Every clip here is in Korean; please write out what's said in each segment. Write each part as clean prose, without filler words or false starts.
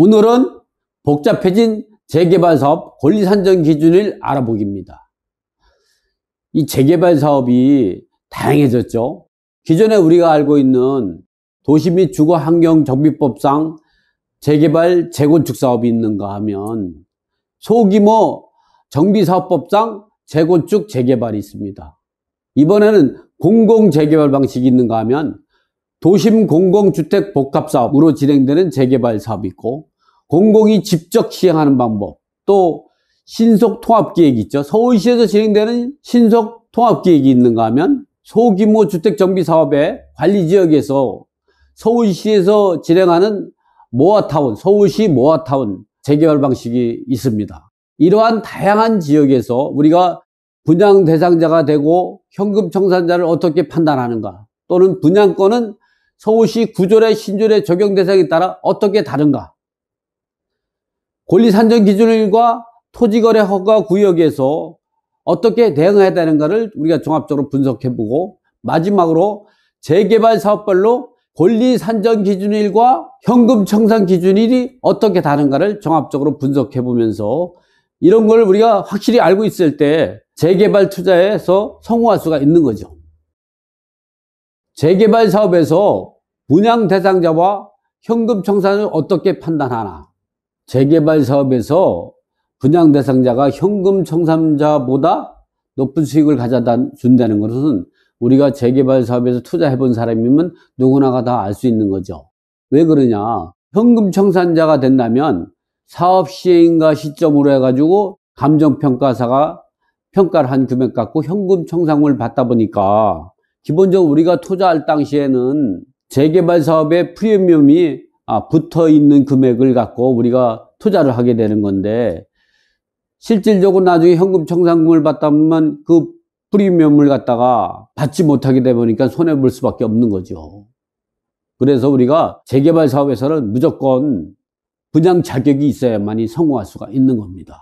오늘은 복잡해진 재개발 사업 권리 산정 기준을 알아보기입니다. 이 재개발 사업이 다양해졌죠. 기존에 우리가 알고 있는 도시 및 주거 환경 정비법상 재개발 재건축 사업이 있는가 하면 소규모 정비사업법상 재건축 재개발이 있습니다. 이번에는 공공재개발 방식이 있는가 하면 도심 공공주택 복합사업으로 진행되는 재개발 사업이 있고, 공공이 직접 시행하는 방법, 또 신속통합기획이 있죠. 서울시에서 진행되는 신속통합기획이 있는가 하면 소규모 주택정비사업의 관리지역에서 서울시에서 진행하는 모아타운, 서울시 모아타운 재개발 방식이 있습니다. 이러한 다양한 지역에서 우리가 분양 대상자가 되고 현금 청산자를 어떻게 판단하는가, 또는 분양권은 서울시 구조례, 신조례 적용 대상에 따라 어떻게 다른가, 권리 산정 기준일과 토지거래 허가 구역에서 어떻게 대응해야 되는가를 우리가 종합적으로 분석해보고, 마지막으로 재개발 사업별로 권리 산정 기준일과 현금 청산 기준일이 어떻게 다른가를 종합적으로 분석해보면서 이런 걸 우리가 확실히 알고 있을 때 재개발 투자에서 성공할 수가 있는 거죠. 재개발 사업에서 분양 대상자와 현금 청산을 어떻게 판단하나? 재개발 사업에서 분양 대상자가 현금 청산자보다 높은 수익을 가져다 준다는 것은 우리가 재개발 사업에서 투자해 본 사람이면 누구나가 다 알 수 있는 거죠. 왜 그러냐? 현금 청산자가 된다면 사업 시행과 시점으로 해가지고 감정평가사가 평가를 한 금액 갖고 현금 청산을 받다 보니까 기본적으로 우리가 투자할 당시에는 재개발 사업의 프리미엄이 붙어 있는 금액을 갖고 우리가 투자를 하게 되는 건데, 실질적으로 나중에 현금 청산금을 받다 보면 그 프리미엄을 갖다가 받지 못하게 되다 보니까 손해볼 수밖에 없는 거죠. 그래서 우리가 재개발 사업에서는 무조건 분양 자격이 있어야만이 성공할 수가 있는 겁니다.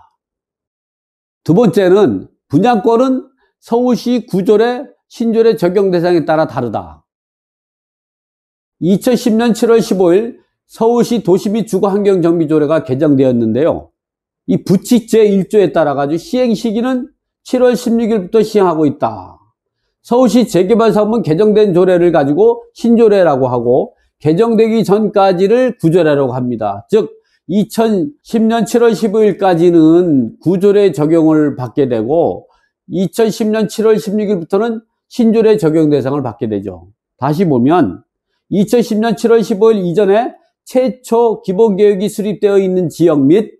두 번째는 분양권은 서울시 구조례, 신조례 적용 대상에 따라 다르다. 2010년 7월 15일 서울시 도시 및 주거환경정비조례가 개정되었는데요. 이 부칙 제1조에 따라 가지고 시행 시기는 7월 16일부터 시행하고 있다. 서울시 재개발 사업은 개정된 조례를 가지고 신조례라고 하고, 개정되기 전까지를 구조례라고 합니다. 즉 2010년 7월 15일까지는 구조례 적용을 받게 되고 2010년 7월 16일부터는 신조례 적용 대상을 받게 되죠. 다시 보면 2010년 7월 15일 이전에 최초 기본계획이 수립되어 있는 지역 및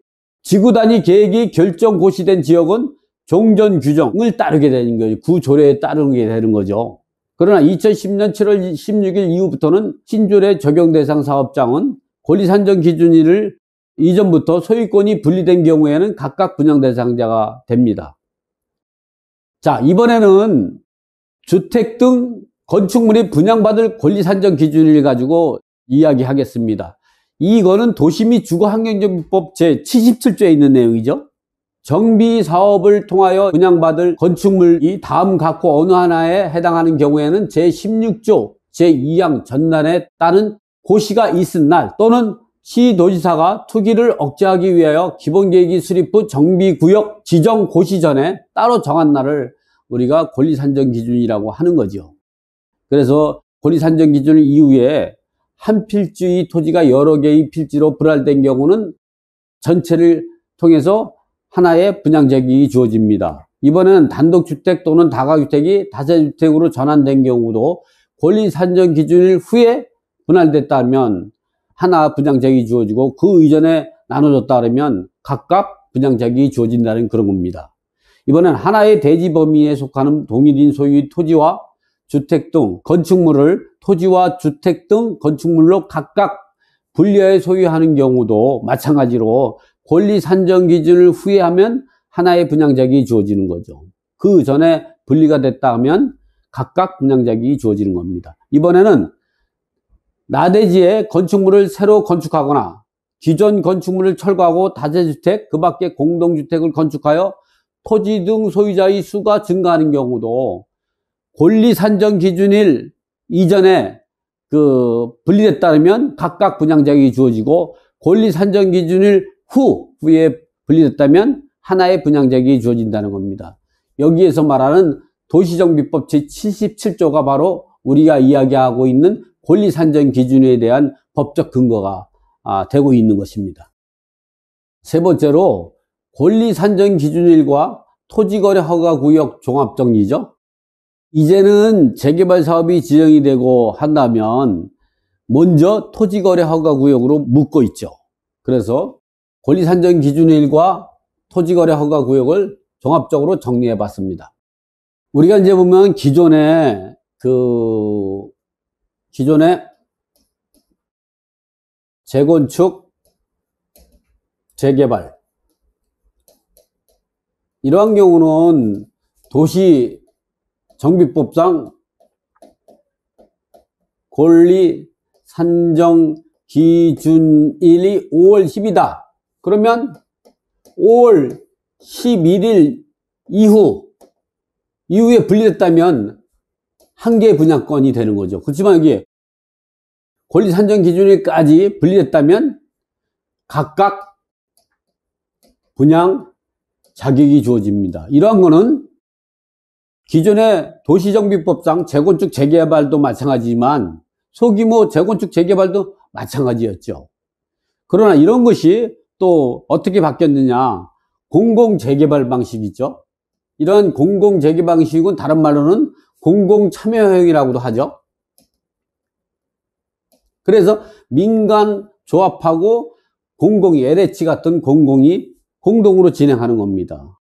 지구단위 계획이 결정 고시된 지역은 종전 규정을 따르게 되는 거죠. 구조례에 따르게 되는 거죠. 그러나 2010년 7월 16일 이후부터는 신조례 적용 대상 사업장은 권리 산정 기준일을 이전부터 소유권이 분리된 경우에는 각각 분양 대상자가 됩니다. 자, 이번에는 주택 등 건축물이 분양받을 권리 산정 기준을 가지고 이야기하겠습니다. 이거는 도시 및 주거환경정비법 제77조에 있는 내용이죠. 정비 사업을 통하여 분양받을 건축물이 다음 각호 어느 하나에 해당하는 경우에는 제16조 제2항 전단에 따른 고시가 있은 날, 또는 시도지사가 투기를 억제하기 위하여 기본계획이 수립 후 정비구역 지정 고시 전에 따로 정한 날을 우리가 권리산정기준이라고 하는 거죠. 그래서 권리산정기준 이후에 한 필지의 토지가 여러 개의 필지로 분할된 경우는 전체를 통해서 하나의 분양자격이 주어집니다. 이번에는 단독주택 또는 다가주택이 다세주택으로 전환된 경우도 권리산정기준 후에 분할됐다면 하나 분양자격이 주어지고, 그 이전에 나눠졌다 그러면 각각 분양자격이 주어진다는 그런 겁니다. 이번엔 하나의 대지 범위에 속하는 동일인 소유의 토지와 주택 등 건축물을 토지와 주택 등 건축물로 각각 분리하여 소유하는 경우도 마찬가지로 권리 산정 기준을 후에 하면 하나의 분양자격이 주어지는 거죠. 그 전에 분리가 됐다 하면 각각 분양자격이 주어지는 겁니다. 이번에는 나대지에 건축물을 새로 건축하거나 기존 건축물을 철거하고 다세주택, 그 밖에 공동주택을 건축하여 토지 등 소유자의 수가 증가하는 경우도 권리 산정 기준일 이전에 분리됐다면 각각 분양자격이 주어지고, 권리산정기준일 후에 분리됐다면 하나의 분양자에게 주어진다는 겁니다. 여기에서 말하는 도시정비법 제77조가 바로 우리가 이야기하고 있는 권리산정기준에 대한 법적 근거가 되고 있는 것입니다. 세 번째로 권리산정기준일과 토지거래허가구역 종합정리죠. 이제는 재개발 사업이 지정이 되고 한다면 먼저 토지거래허가구역으로 묶어 있죠. 그래서 권리산정기준일과 토지거래허가구역을 종합적으로 정리해 봤습니다. 우리가 이제 보면 기존에 재건축, 재개발 이러한 경우는 도시정비법상 권리산정기준일이 5월 10이다. 그러면 5월 11일 이후에 분리됐다면 한 개의 분양권이 되는 거죠. 그렇지만 여기 권리산정기준일까지 분리됐다면 각각 분양 자격이 주어집니다. 이러한 거는 기존의 도시정비법상 재건축 재개발도 마찬가지지만 소규모 재건축 재개발도 마찬가지였죠. 그러나 이런 것이 또 어떻게 바뀌었느냐, 공공재개발 방식이죠. 이런 공공재개발 방식은 다른 말로는 공공참여형이라고도 하죠. 그래서 민간 조합하고 공공이, LH 같은 공공이 공동으로 진행하는 겁니다.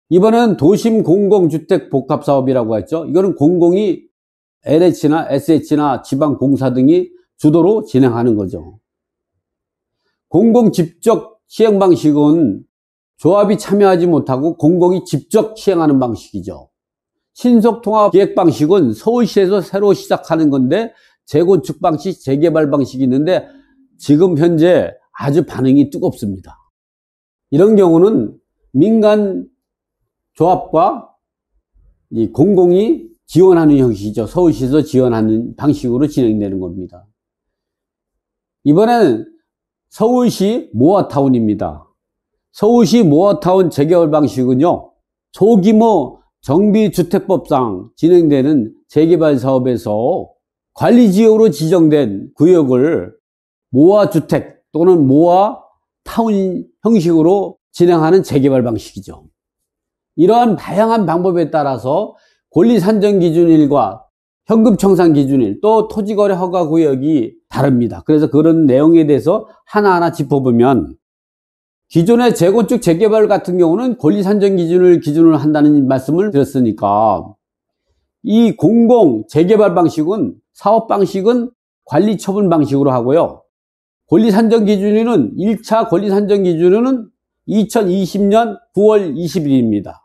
이번엔 도심 공공주택 복합사업이라고 했죠. 이거는 공공이 LH나 SH나 지방공사 등이 주도로 진행하는 거죠. 공공 직접 시행 방식은 조합이 참여하지 못하고 공공이 직접 시행하는 방식이죠. 신속통합 기획 방식은 서울시에서 새로 시작하는 건데 재건축 방식, 재개발 방식이 있는데 지금 현재 아주 반응이 뜨겁습니다. 이런 경우는 민간 조합과 이 공공이 지원하는 형식이죠. 서울시에서 지원하는 방식으로 진행되는 겁니다. 이번엔 서울시 모아타운입니다. 서울시 모아타운 재개발 방식은요, 소규모 정비주택법상 진행되는 재개발 사업에서 관리지역으로 지정된 구역을 모아주택 또는 모아타운 형식으로 진행하는 재개발 방식이죠. 이러한 다양한 방법에 따라서 권리산정기준일과 현금청산기준일 또 토지거래허가구역이 다릅니다. 그래서 그런 내용에 대해서 하나하나 짚어보면 기존의 재건축 재개발 같은 경우는 권리산정기준을 기준으로 한다는 말씀을 드렸으니까 이 공공 재개발 방식은 사업 방식은 관리처분 방식으로 하고요. 권리산정기준일은 1차 권리산정기준일은 2020년 9월 20일입니다.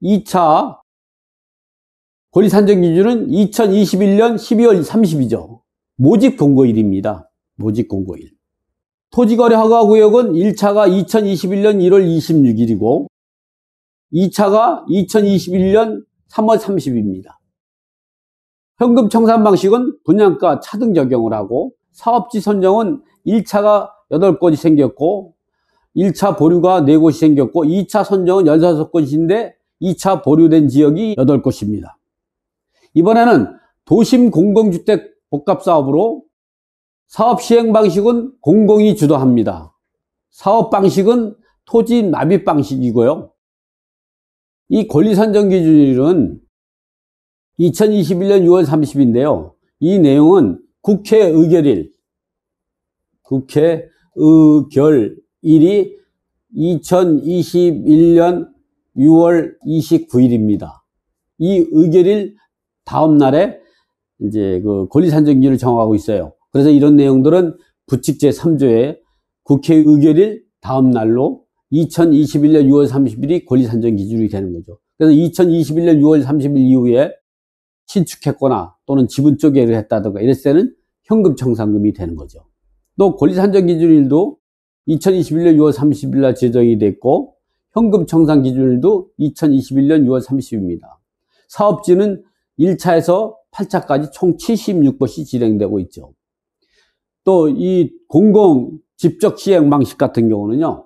2차 권리산정기준은 2021년 12월 30일이죠. 모집공고일입니다. 모집공고일. 토지거래허가구역은 1차가 2021년 1월 26일이고 2차가 2021년 3월 30일입니다. 현금청산 방식은 분양가 차등 적용을 하고 사업지 선정은 1차가 8곳이 생겼고 1차 보류가 4곳이 생겼고 2차 선정은 16곳인데 2차 보류된 지역이 8곳입니다. 이번에는 도심 공공주택 복합사업으로 사업 시행 방식은 공공이 주도합니다. 사업 방식은 토지 납입 방식이고요. 이 권리산정기준일은 2021년 6월 30일인데요. 이 내용은 국회 의결일이 2021년 6월 29일입니다. 이 의결일 다음 날에 이제 그 권리산정기준을 정하고 있어요. 그래서 이런 내용들은 부칙 제3조에 국회 의결일 다음 날로 2021년 6월 30일이 권리산정기준이 되는 거죠. 그래서 2021년 6월 30일 이후에 신축했거나 또는 지분 쪼개를 했다든가 이랬을 때는 현금청산금이 되는 거죠. 또 권리산정기준일도 2021년 6월 30일 날 제정이 됐고 현금청산기준일도 2021년 6월 30일입니다. 사업지는 1차에서 8차까지 총 76곳이 진행되고 있죠. 또 이 공공 집적 시행 방식 같은 경우는요,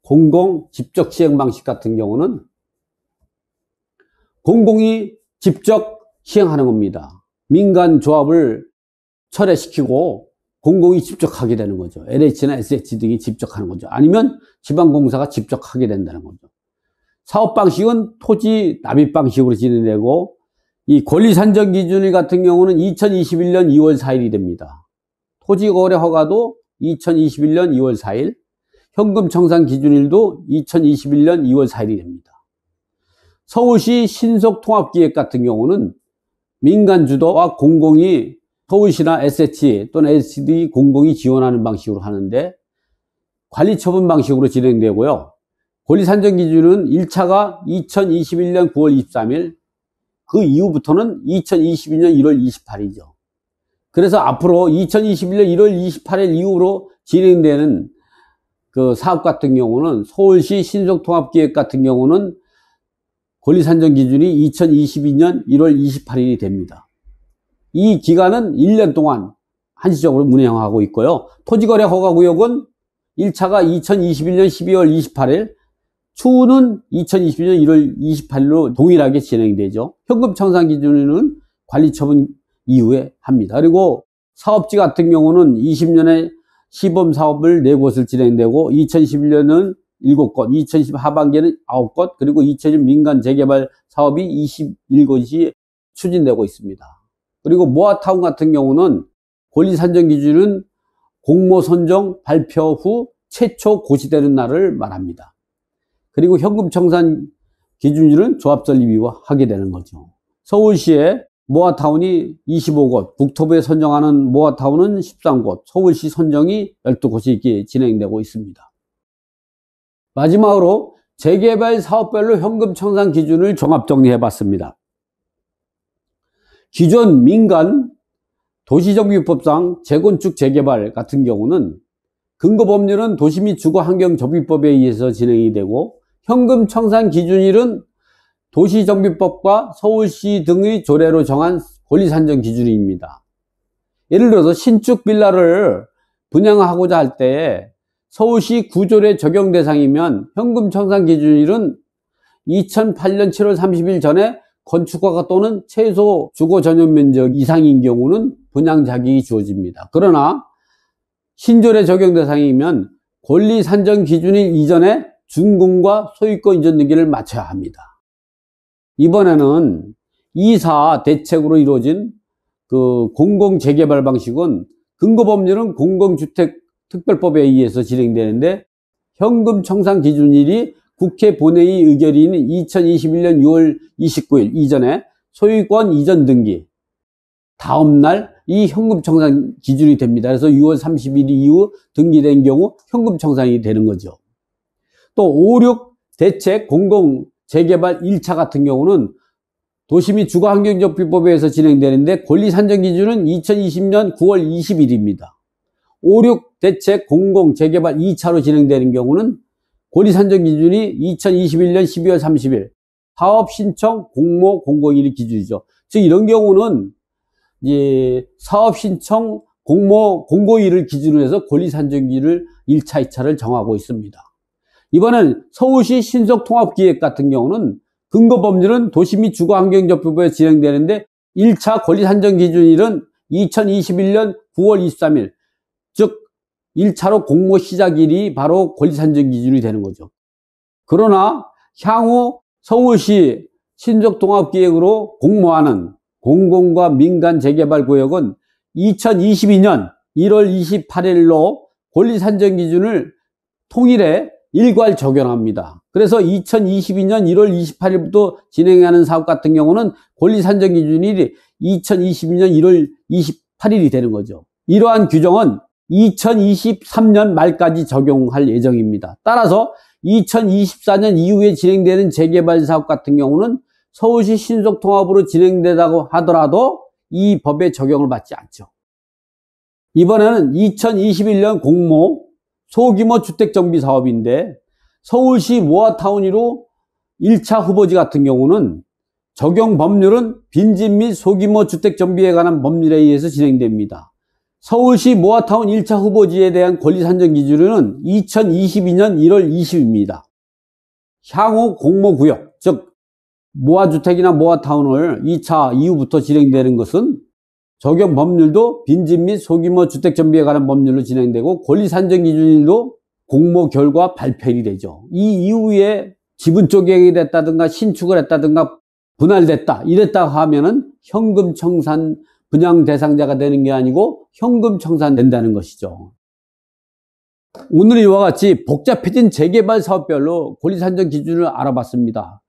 공공 집적 시행 방식 같은 경우는 공공이 직접 시행하는 겁니다. 민간 조합을 철회시키고 공공이 직접 하게 되는 거죠. LH나 SH 등이 직접 하는 거죠. 아니면 지방공사가 직접 하게 된다는 거죠. 사업 방식은 토지 납입 방식으로 진행되고, 이 권리 산정 기준일 같은 경우는 2021년 2월 4일이 됩니다. 토지 거래 허가도 2021년 2월 4일, 현금 청산 기준일도 2021년 2월 4일이 됩니다. 서울시 신속통합기획 같은 경우는 민간 주도와 공공이 서울시나 SH 또는 SD 공공이 지원하는 방식으로 하는데, 관리처분 방식으로 진행되고요. 권리산정기준은 1차가 2021년 9월 23일, 그 이후부터는 2022년 1월 28일이죠. 그래서 앞으로 2021년 1월 28일 이후로 진행되는 그 사업 같은 경우는, 서울시 신속통합기획 같은 경우는 권리산정 기준이 2022년 1월 28일이 됩니다. 이 기간은 1년 동안 한시적으로 운영하고 있고요. 토지거래 허가구역은 1차가 2021년 12월 28일, 추후는 2022년 1월 28일로 동일하게 진행되죠. 현금 청산 기준은 관리처분 이후에 합니다. 그리고 사업지 같은 경우는 20년에 시범 사업을 4곳을 진행되고, 2021년은 7곳, 2020 하반기에는 9곳, 그리고 2020 민간 재개발 사업이 21곳이 추진되고 있습니다. 그리고 모아타운 같은 경우는 권리 산정 기준은 공모 선정 발표 후 최초 고시되는 날을 말합니다. 그리고 현금 청산 기준일은 조합 설립하게 되는 거죠. 서울시에 모아타운이 25곳, 국토부에 선정하는 모아타운은 13곳, 서울시 선정이 12곳이 이렇게 진행되고 있습니다. 마지막으로 재개발 사업별로 현금 청산 기준을 종합 정리해 봤습니다. 기존 민간 도시정비법상 재건축 재개발 같은 경우는 근거법률은 도시 및 주거환경정비법에 의해서 진행이 되고, 현금 청산 기준일은 도시정비법과 서울시 등의 조례로 정한 권리산정 기준입니다. 예를 들어서 신축 빌라를 분양하고자 할 때 서울시 구조례 적용 대상이면 현금 청산 기준일은 2008년 7월 30일 전에 건축허가 또는 최소 주거 전용 면적 이상인 경우는 분양 자격이 주어집니다. 그러나 신조례 적용 대상이면 권리 산정 기준일 이전에 준공과 소유권 이전 등기를 마쳐야 합니다. 이번에는 이사 대책으로 이루어진 그 공공 재개발 방식은 근거법률은 공공주택특별법에 의해서 진행되는데, 현금 청산 기준일이 국회 본회의 의결인 2021년 6월 29일 이전에 소유권 이전 등기 다음날 이 현금 청산 기준이 됩니다. 그래서 6월 30일 이후 등기된 경우 현금 청산이 되는 거죠. 또 56 대책 공공 재개발 1차 같은 경우는 도시 및 주거환경정비법에 의해서 진행되는데, 권리 산정 기준은 2020년 9월 20일입니다. 56 대책 공공 재개발 2차로 진행되는 경우는 권리 산정 기준이 2021년 12월 30일, 사업 신청 공모 공고일이 기준이죠. 즉 이런 경우는 이제 사업 신청 공모 공고일을 기준으로 해서 권리 산정기를 1차, 2차를 정하고 있습니다. 이번엔 서울시 신속통합기획 같은 경우는 근거법률은 도시 및 주거환경정비법에 진행되는데, 1차 권리 산정 기준일은 2021년 9월 23일, 즉 1차로 공모 시작일이 바로 권리 산정 기준이 되는 거죠. 그러나 향후 서울시 신속통합기획으로 공모하는 공공과 민간 재개발 구역은 2022년 1월 28일로 권리 산정 기준을 통일해 일괄 적용합니다. 그래서 2022년 1월 28일부터 진행하는 사업 같은 경우는 권리 산정 기준일이 2022년 1월 28일이 되는 거죠. 이러한 규정은 2023년 말까지 적용할 예정입니다. 따라서 2024년 이후에 진행되는 재개발 사업 같은 경우는 서울시 신속통합으로 진행되다고 하더라도 이 법에 적용을 받지 않죠. 이번에는 2021년 공모 소규모 주택정비 사업인데, 서울시 모아타운으로 1차 후보지 같은 경우는 적용 법률은 빈집 및 소규모 주택정비에 관한 법률에 의해서 진행됩니다. 서울시 모아타운 1차 후보지에 대한 권리 산정 기준은 2022년 1월 20일입니다. 향후 공모구역, 즉 모아주택이나 모아타운을 2차 이후부터 진행되는 것은 적용 법률도 빈집 및 소규모 주택 정비에 관한 법률로 진행되고 권리 산정 기준일도 공모 결과 발표일이 되죠. 이 이후에 지분 쪼개기 됐다든가 신축을 했다든가 분할됐다 이랬다 하면은 현금 청산 분양 대상자가 되는 게 아니고 현금 청산된다는 것이죠. 오늘 이와 같이 복잡해진 재개발 사업별로 권리 산정 기준을 알아봤습니다.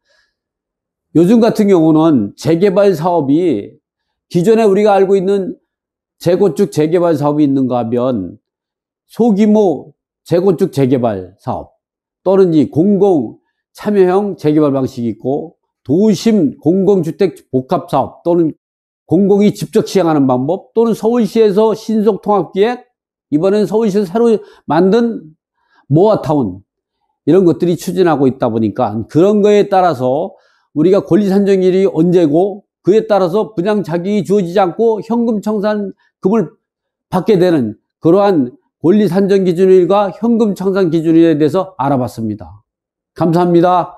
요즘 같은 경우는 재개발 사업이 기존에 우리가 알고 있는 재건축 재개발 사업이 있는가 하면 소규모 재건축 재개발 사업 또는 이 공공 참여형 재개발 방식이 있고 도심 공공주택 복합 사업 또는 공공이 직접 시행하는 방법 또는 서울시에서 신속통합기획 이번엔 서울시에서 새로 만든 모아타운 이런 것들이 추진하고 있다 보니까 그런 거에 따라서 우리가 권리산정일이 언제고 그에 따라서 분양 자격이 주어지지 않고 현금 청산금을 받게 되는 그러한 권리산정 기준일과 현금 청산 기준일에 대해서 알아봤습니다. 감사합니다.